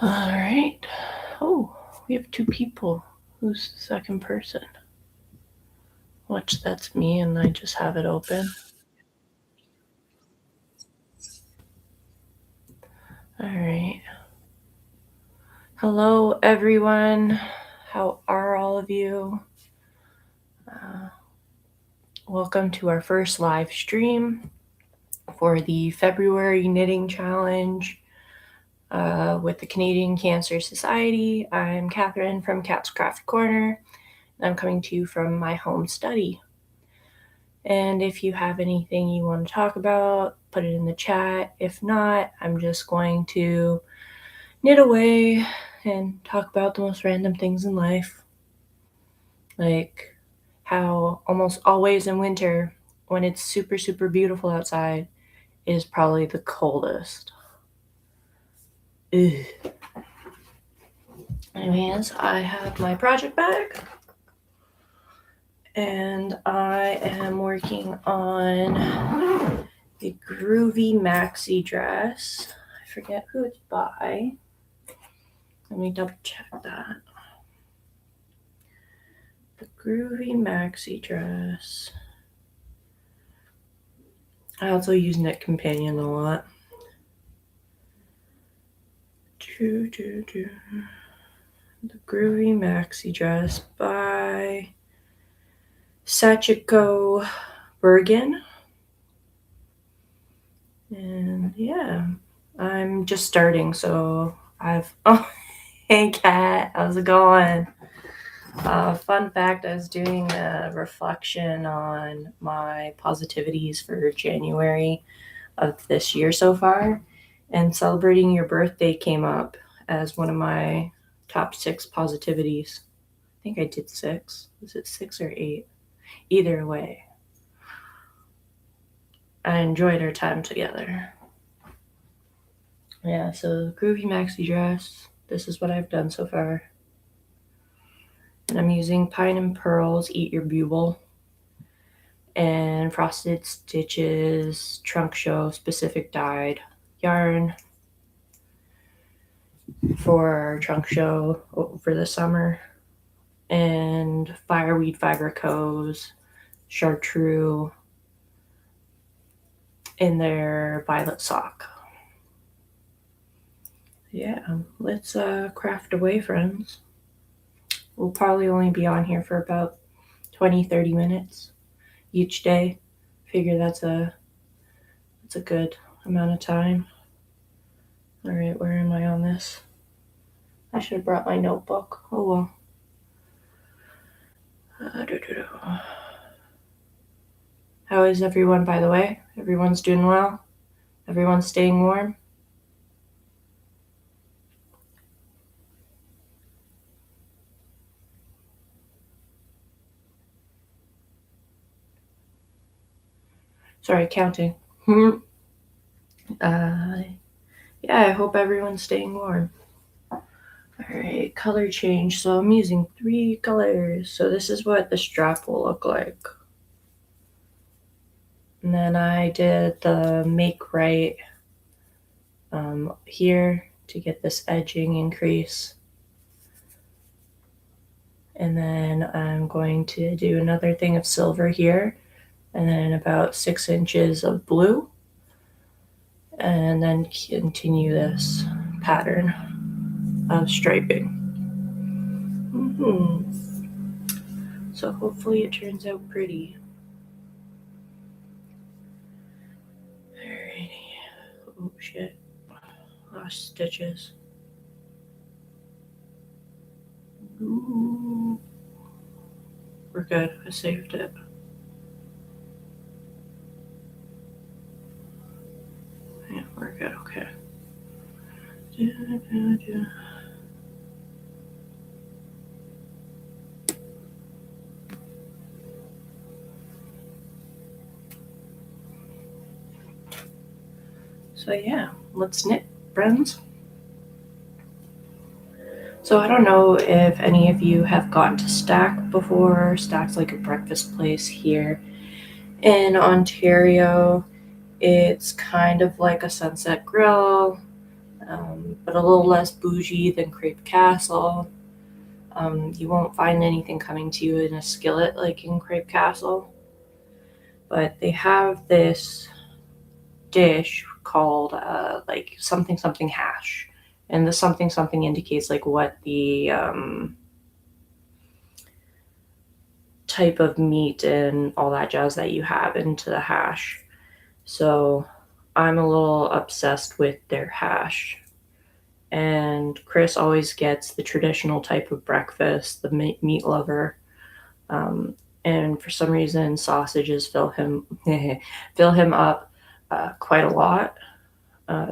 All right. Oh, we have two people. Who's the second person? Watch, that's me, and I just have it open. All right. Hello, everyone. How are all of you? Welcome to our first live stream for the February Knitting Challenge with the Canadian Cancer Society. I'm Catherine from Cat's Craft Corner, and I'm coming to you from my home study. And if you have anything you want to talk about, put it in the chat. If not, I'm just going to knit away and talk about the most random things in life. Like how almost always in winter, when it's super, super beautiful outside, is probably the coldest. Ugh. Anyways, I have my project bag. And I am working on the Groovy Maxi dress. I forget who it's by. Let me double check that. The Groovy Maxi dress. I also use Knit Companion a lot. The Groovy Maxi dress by Sachiko Bergen. And yeah, I'm just starting, so oh, hey Kat, how's it going? Fun fact, I was doing a reflection on my positivities for January of this year so far, and celebrating your birthday came up as one of my top 6 positivities. I think I did 6. Was it 6 or 8? Either way, I enjoyed our time together. Yeah, so Groovy Maxi dress. This is what I've done so far. And I'm using Pine and Pearls Eat Your Buble and Frosted Stitches Trunk Show Specific Dyed yarn for our trunk show over the summer. And Fireweed Fiber Co's Chartreuse in their violet sock. Yeah, let's craft away, friends. We'll probably only be on here for about 20-30 minutes each day. Figure that's a good amount of time. All right, where am I on this? I should have brought my notebook. Oh well. How is everyone, by the way? Everyone's doing well? Everyone's staying warm? Sorry, counting. Yeah, I hope everyone's staying warm. Alright, color change. So I'm using 3 colors. So this is what the strap will look like. And then I did the make right here to get this edging increase. And then I'm going to do another thing of silver here, and then about 6 inches of blue, and then continue this pattern of striping. So hopefully it turns out pretty. Alrighty. Oh shit. Lost stitches. Ooh. We're good. I saved it. Yeah, we're good. Okay. So yeah, let's knit, friends. So I don't know if any of you have gone to Stack before. Stack's like a breakfast place here in Ontario. It's kind of like a Sunset Grill. but a little less bougie than Crepe Castle. You won't find anything coming to you in a skillet like in Crepe Castle, but they have this dish called like something something hash, and the something something indicates like what the type of meat and all that jazz that you have into the hash. So I'm a little obsessed with their hash. And Chris always gets the traditional type of breakfast, the meat lover. And for some reason, sausages fill him fill him up quite a lot.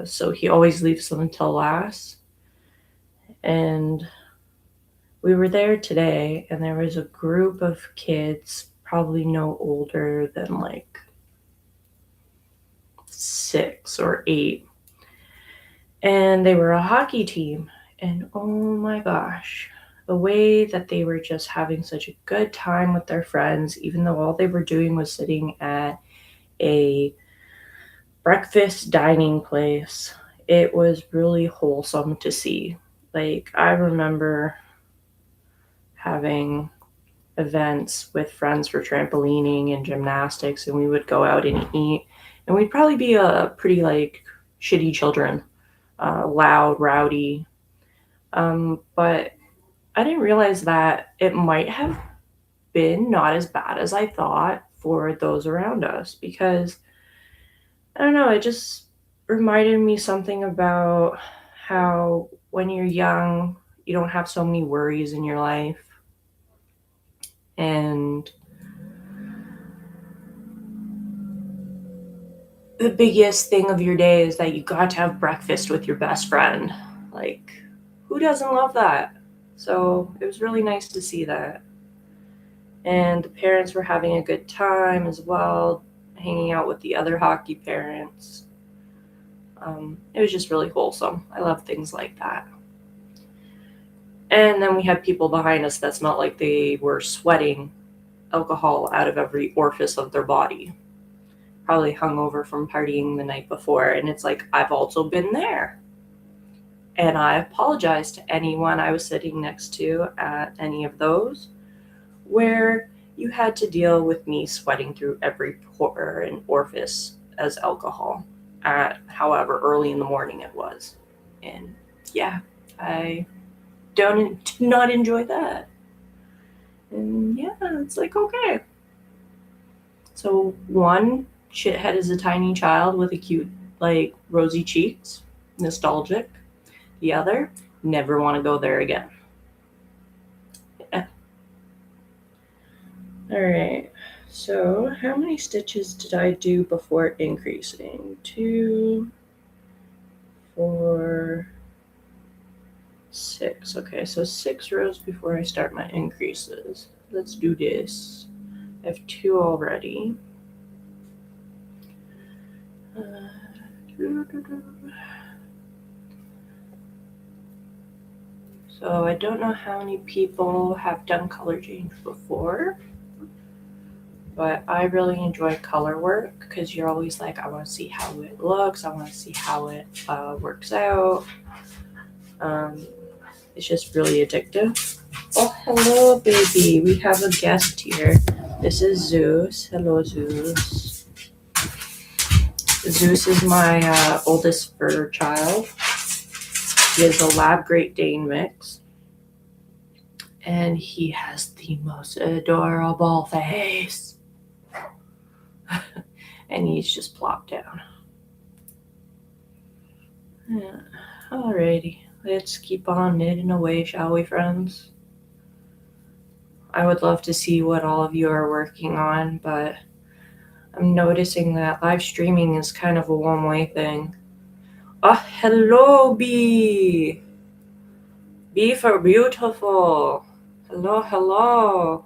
So he always leaves them until last. And we were there today, and there was a group of kids, probably no older than like 6 or 8, and they were a hockey team. And oh my gosh, the way that they were just having such a good time with their friends, even though all they were doing was sitting at a breakfast dining place. It was really wholesome to see. Like, I remember having events with friends for trampolining and gymnastics, and we would go out and eat, and we'd probably be a pretty like shitty children, loud, rowdy. But I didn't realize that it might have been not as bad as I thought for those around us, because I don't know, it just reminded me something about how when you're young, you don't have so many worries in your life. And the biggest thing of your day is that you got to have breakfast with your best friend. Like, who doesn't love that? So it was really nice to see that. And the parents were having a good time as well, hanging out with the other hockey parents. It was just really wholesome. I love things like that. And then we had people behind us that smelled like they were sweating alcohol out of every orifice of their body. Probably hungover from partying the night before. And it's like, I've also been there. And I apologize to anyone I was sitting next to at any of those, where you had to deal with me sweating through every pore and orifice as alcohol at however early in the morning it was. And yeah, I did not enjoy that. And yeah, it's like, okay. So one shithead is a tiny child with a cute, like, rosy cheeks, nostalgic. The other, never want to go there again. Yeah. All right. So how many stitches did I do before increasing? 2, 4, 6. Okay, so 6 rows before I start my increases. Let's do this. I have 2 already. So I don't know how many people have done color change before, but I really enjoy color work because you're always like, I want to see how it looks, I want to see how it works out. It's just really addictive. Oh, hello, baby. We have a guest here. This is Zeus. Hello, Zeus. Zeus is my oldest fur child. He is a lab Great Dane mix. And he has the most adorable face. And he's just plopped down. Yeah. Alrighty. Let's keep on knitting away, shall we, friends? I would love to see what all of you are working on, but I'm noticing that live streaming is kind of a one-way thing. Oh, hello, Bee! Bee for beautiful. Hello, hello.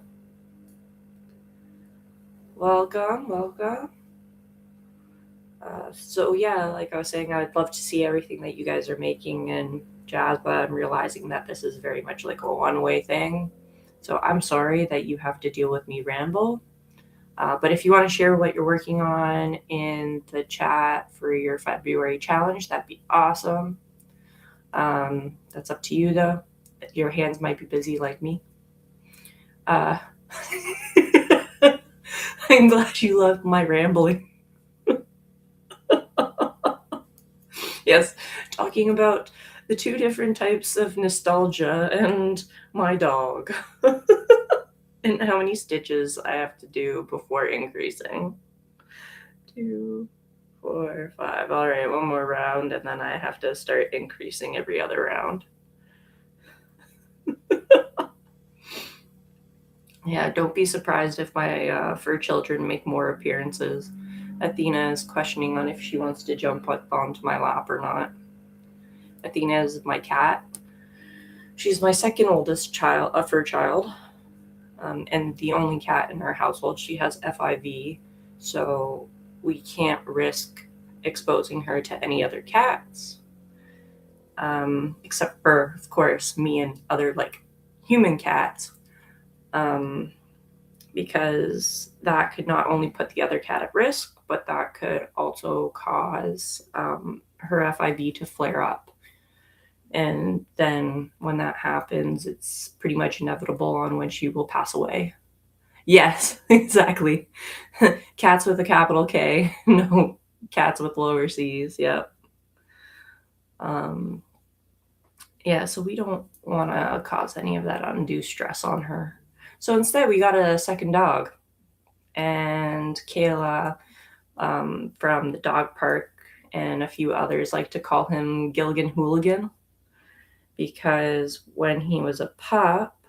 Welcome, welcome. So yeah, like I was saying, I'd love to see everything that you guys are making and jazz, but I'm realizing that this is very much like a one-way thing. So I'm sorry that you have to deal with me ramble. But if you want to share what you're working on in the chat for your February challenge, that'd be awesome. That's up to you, though. Your hands might be busy like me. I'm glad you loved my rambling. Yes, talking about the two different types of nostalgia and my dog. And how many stitches I have to do before increasing. 2, 4, 5. All right, one more round, and then I have to start increasing every other round. Yeah, don't be surprised if my fur children make more appearances. Athena is questioning on if she wants to jump up onto my lap or not. Athena is my cat. She's my second oldest child, a fur child, and the only cat in our household. She has FIV, so we can't risk exposing her to any other cats, except for, of course, me and other human cats, because that could not only put the other cat at risk, but that could also cause her FIV to flare up. And then when that happens, it's pretty much inevitable on when she will pass away. Yes, exactly. Cats with a capital K. No, cats with lower C's. Yep. Yeah, so we don't want to cause any of that undue stress on her. So instead, we got a second dog. And Kayla from the dog park and a few others like to call him Gilligan Hooligan, because when he was a pup,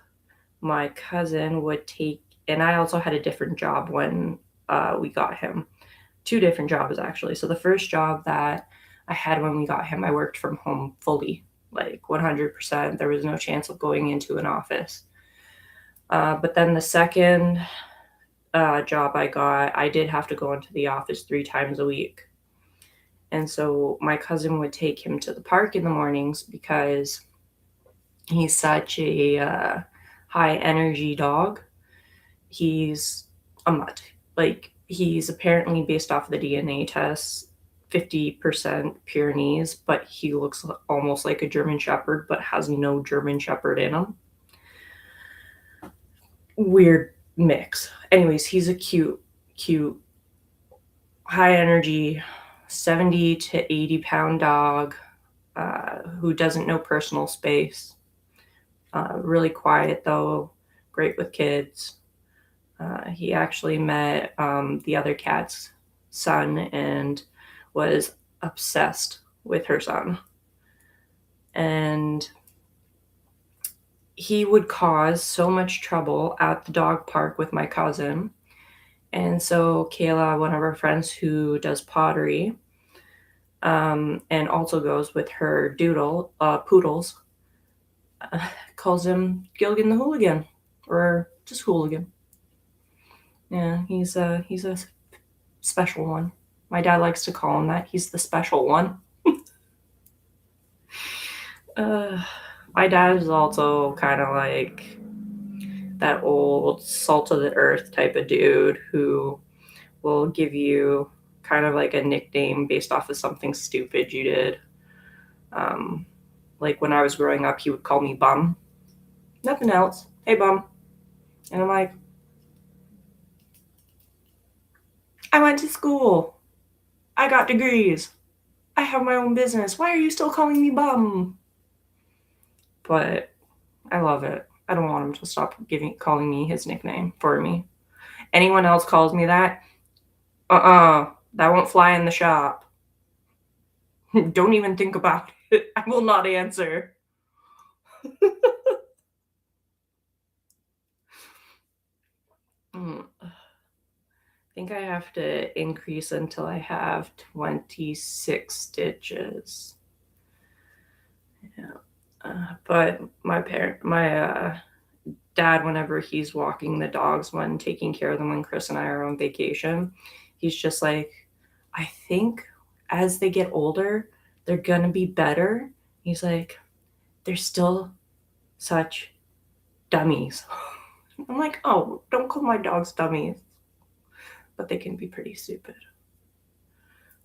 my cousin would take, and I also had a different job when we got him. 2 different jobs, actually. So the first job that I had when we got him, I worked from home fully, like 100%. There was no chance of going into an office. But then the second job I got, I did have to go into the office 3 times a week. And so my cousin would take him to the park in the mornings because he's such a high energy dog. He's a mutt. He's apparently, based off of the DNA tests, 50% Pyrenees, but he looks almost like a German Shepherd, but has no German Shepherd in him. Weird mix. Anyways, he's a cute, high energy, 70 to 80 pound dog who doesn't know personal space. Really quiet, though, great with kids. He actually met the other cat's son and was obsessed with her son. And he would cause so much trouble at the dog park with my cousin. And so Kayla, one of our friends who does pottery, and also goes with her poodles, calls him Gilligan the Hooligan, or just Hooligan. Yeah, he's a special one. My dad likes to call him that. He's the special one. My dad is also kind of like that old salt of the earth type of dude who will give you kind of like a nickname based off of something stupid you did. Like when I was growing up, he would call me Bum. Nothing else. Hey, Bum. And I'm like, I went to school. I got degrees. I have my own business. Why are you still calling me Bum? But I love it. I don't want him to stop calling me his nickname for me. Anyone else calls me that? That won't fly in the shop. Don't even think about it. I will not answer. I think I have to increase until I have 26 stitches. Yeah. But my dad, whenever he's walking the dogs when taking care of them when Chris and I are on vacation, he's just like, I think as they get older, they're going to be better. He's like, they're still such dummies. I'm like, oh, don't call my dogs dummies. But they can be pretty stupid.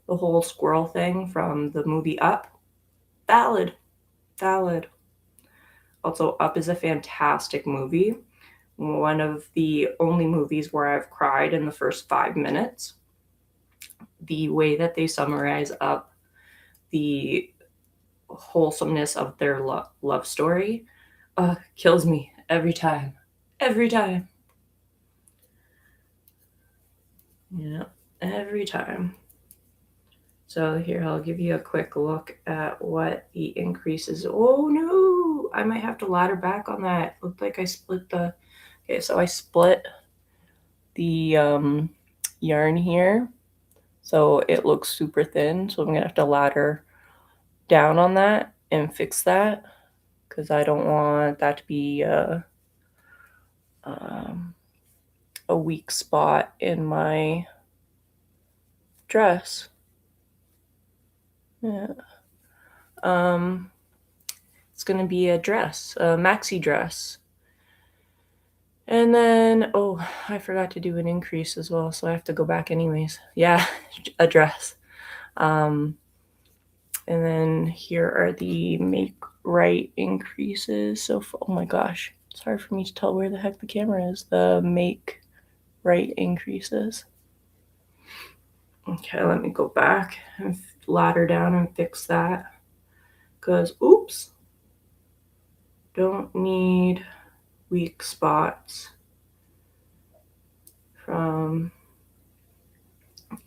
The whole squirrel thing from the movie Up, valid. Valid. Also, Up is a fantastic movie. One of the only movies where I've cried in the first 5 minutes. The way that they summarize Up, the wholesomeness of their love story, kills me every time. Every time. Yeah, every time. So here, I'll give you a quick look at what the increase is. Oh no, I might have to ladder back on that. Looked like I split the, okay, so I split the yarn here. So it looks super thin. So I'm gonna have to ladder down on that and fix that because I don't want that to be a weak spot in my dress. Yeah. It's gonna be a dress, a maxi dress. And then, oh, I forgot to do an increase as well, so I have to go back anyways. Yeah, a dress. And then here are the make right increases. So, oh my gosh, it's hard for me to tell where the heck the camera is. The make right increases. Okay, let me go back and ladder down and fix that. Because, oops, don't need weak spots from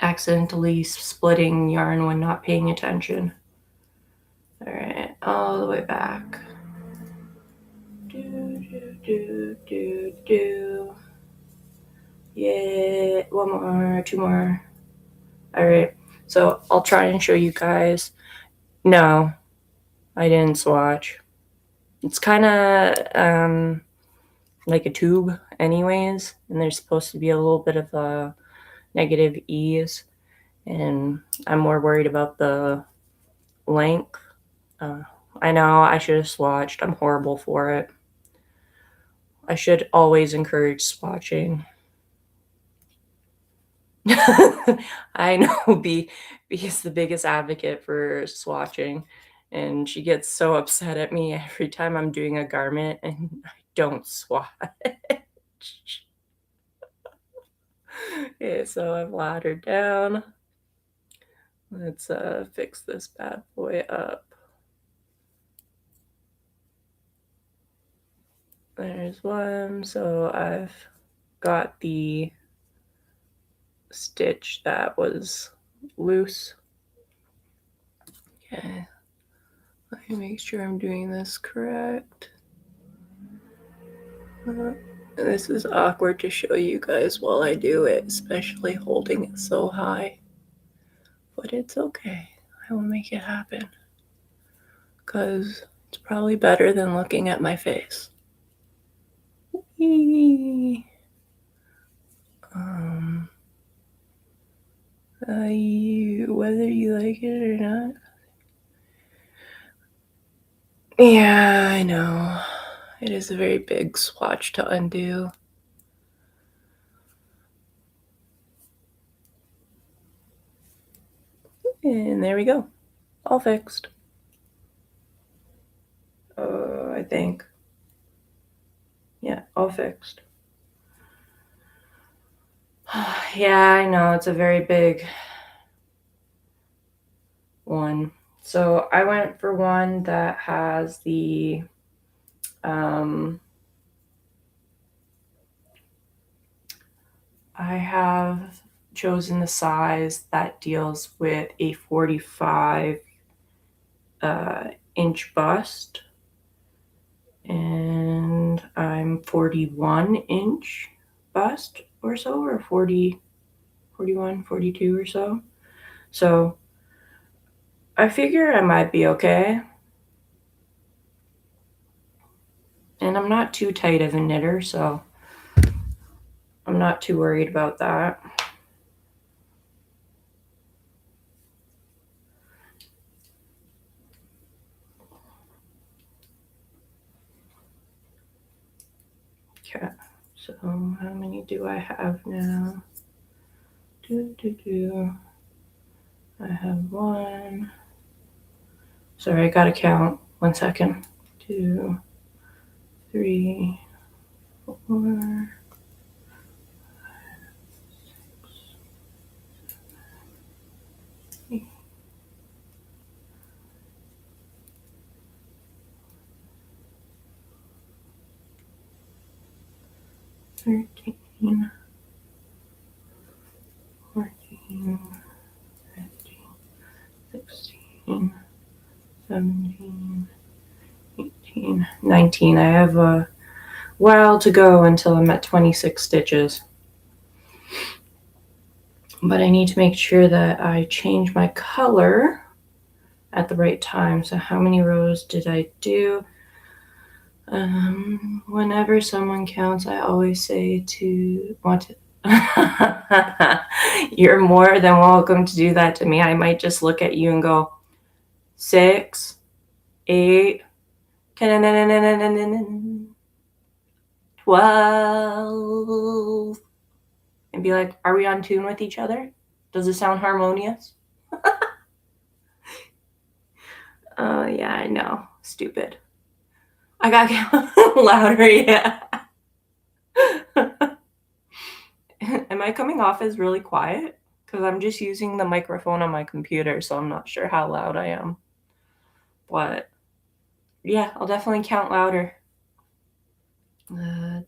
accidentally splitting yarn when not paying attention. All right, all the way back. Yeah, one more, two more. All right, so I'll try and show you guys. No, I didn't swatch. It's kind of like a tube anyways, and there's supposed to be a little bit of a negative ease, and I'm more worried about the length. I know I should have swatched. I'm horrible for it. I should always encourage swatching. I know B is the biggest advocate for swatching, and she gets so upset at me every time I'm doing a garment and I don't swatch. Okay, so I've laddered down. Let's fix this bad boy up. There's one. So I've got the stitch that was loose. Okay. Let me make sure I'm doing this correct. This is awkward to show you guys while I do it, especially holding it so high. But it's okay. I will make it happen. Because it's probably better than looking at my face. Whether you like it or not. Yeah, I know. It is a very big swatch to undo. And there we go. All fixed. I think. Yeah, all fixed. Yeah, I know. It's a very big one. So I went for one that has the I have chosen the size that deals with a 45 inch bust, and I'm 41 inch bust or so, or 40, 41, 42 or so. So I figure I might be okay. And I'm not too tight of a knitter, so I'm not too worried about that. Okay, so how many do I have now? I have one. Sorry, I gotta count. 1 second. 2, 3, 4, 8, 13, 14, 15, 16, 17, 18, 19. I have a while to go until I'm at 26 stitches. But I need to make sure that I change my color at the right time. So how many rows did I do? Whenever someone counts, I always say to want to. You're more than welcome to do that to me. I might just look at you and go 6, 8, 10, 12, and be like, are we on tune with each other? Does it sound harmonious? Yeah, I know. Stupid. I got louder, yeah. Am I coming off as really quiet? Because I'm just using the microphone on my computer, so I'm not sure how loud I am. But yeah, I'll definitely count louder.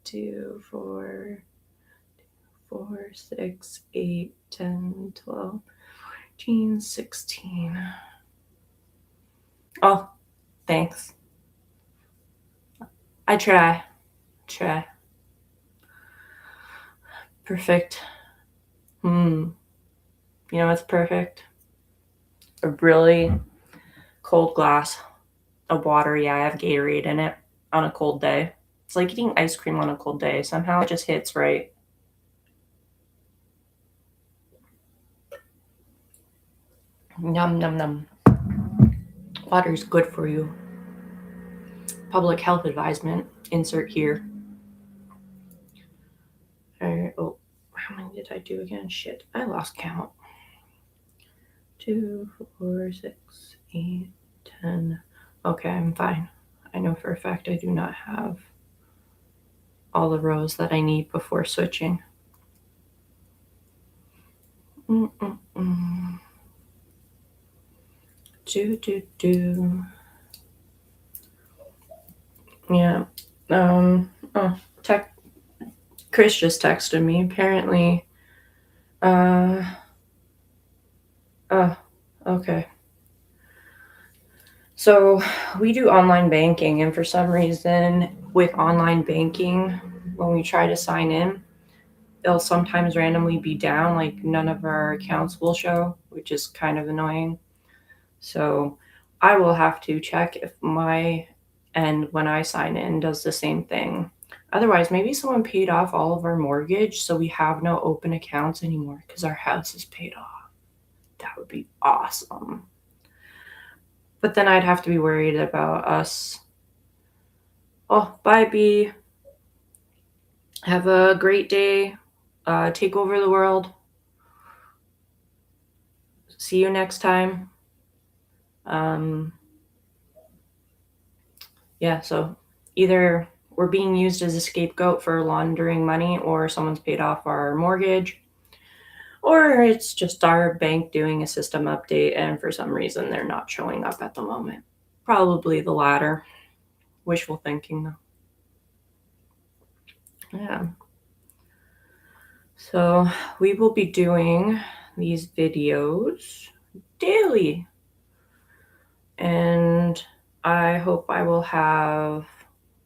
2, 4, 6, 8, 10, 12, 14, 16. Oh, thanks. I try. Perfect. You know what's perfect? A really cold glass of water. Yeah, I have Gatorade in it on a cold day. It's like eating ice cream on a cold day. Somehow it just hits right. Num, num, num. Water's good for you. Public health advisement. Insert here. Alright, oh, how many did I do again? Shit, I lost count. 2, 4, 6, 8, 10. Okay, I'm fine. I know for a fact I do not have all the rows that I need before switching. Yeah. Chris just texted me. Apparently. Okay. So we do online banking, and for some reason, with online banking, when we try to sign in, they'll sometimes randomly be down, like none of our accounts will show, which is kind of annoying. So I will have to check if my end when I sign in does the same thing. Otherwise, maybe someone paid off all of our mortgage, so we have no open accounts anymore because our house is paid off. That would be awesome. But then I'd have to be worried about us. Oh, bye, B. Have a great day. Take over the world. See you next time. Yeah, so either we're being used as a scapegoat for laundering money, or someone's paid off our mortgage, or it's just our bank doing a system update and for some reason they're not showing up at the moment. Probably the latter. Wishful thinking, though. Yeah. So we will be doing these videos daily, and I hope I will have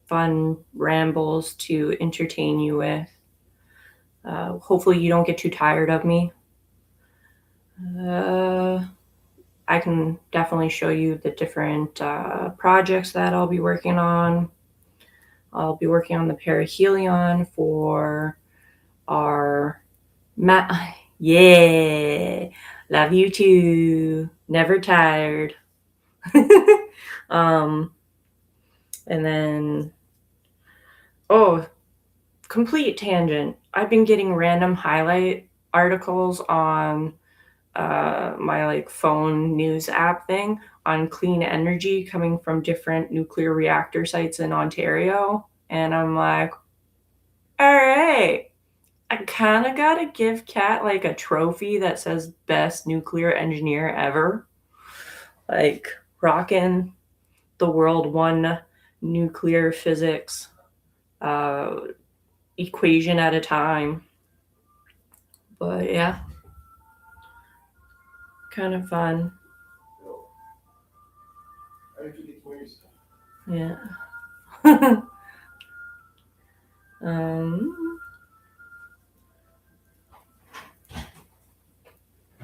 fun rambles to entertain you with. Hopefully you don't get too tired of me. I can definitely show you the different projects that I'll be working on. I'll be working on the perihelion for our yeah, love you too. Never tired. And then, complete tangent. I've been getting random highlight articles on my like phone news app thing on clean energy coming from different nuclear reactor sites in Ontario. And I'm like, all right, I kind of got to give Kat like a trophy that says best nuclear engineer ever. Like rocking the world one nuclear physics equation at a time. But yeah, kind of fun. Yeah. um,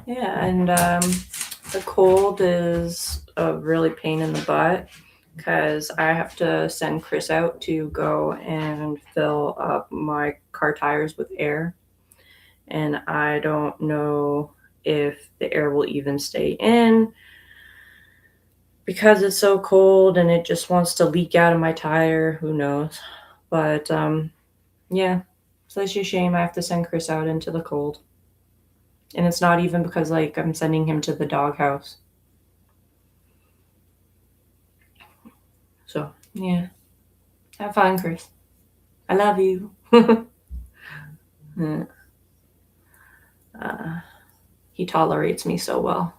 yeah, and the cold is a really pain in the butt because I have to send Chris out to go and fill up my car tires with air. And I don't know if the air will even stay in because it's so cold and it just wants to leak out of my tire. Who knows? But yeah, so it's a shame I have to send Chris out into the cold. And it's not even because like I'm sending him to the doghouse. So yeah, have fun, Chris. I love you. Yeah. He tolerates me so well.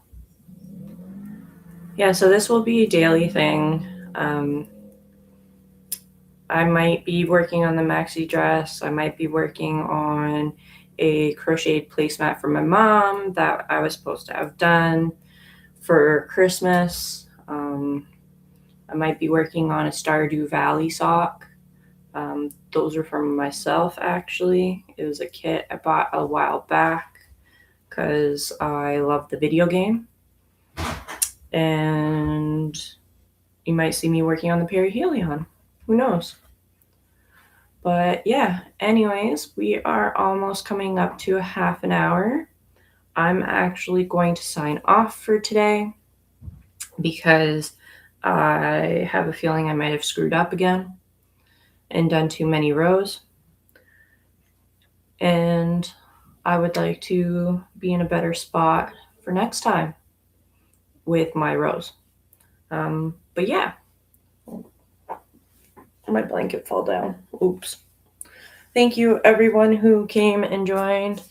Yeah, so this will be a daily thing. I might be working on the maxi dress. I might be working on a crocheted placemat for my mom that I was supposed to have done for Christmas. I might be working on a Stardew Valley sock. Those are from myself, actually. It was a kit I bought a while back because I love the video game. And you might see me working on the perihelion. Who knows? But yeah, anyways, we are almost coming up to a half an hour. I'm actually going to sign off for today because I have a feeling I might have screwed up again and done too many rows. And I would like to be in a better spot for next time with my rows. But yeah, my blanket fell down. Oops. Thank you, everyone who came and joined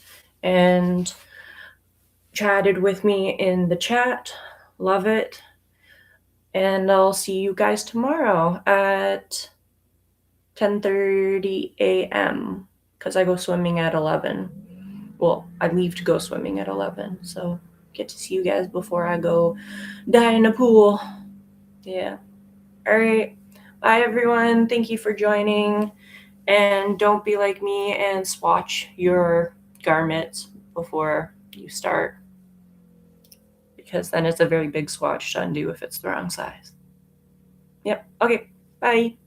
and chatted with me in the chat. Love it. And I'll see you guys tomorrow at 10:30 a.m. because I go swimming at 11. Well, I leave to go swimming at 11, so get to see you guys before I go die in a pool. Yeah. All right. Bye, everyone. Thank you for joining. And don't be like me and swatch your garments before you start, because then it's a very big swatch to undo if it's the wrong size. Yep. Okay. Bye.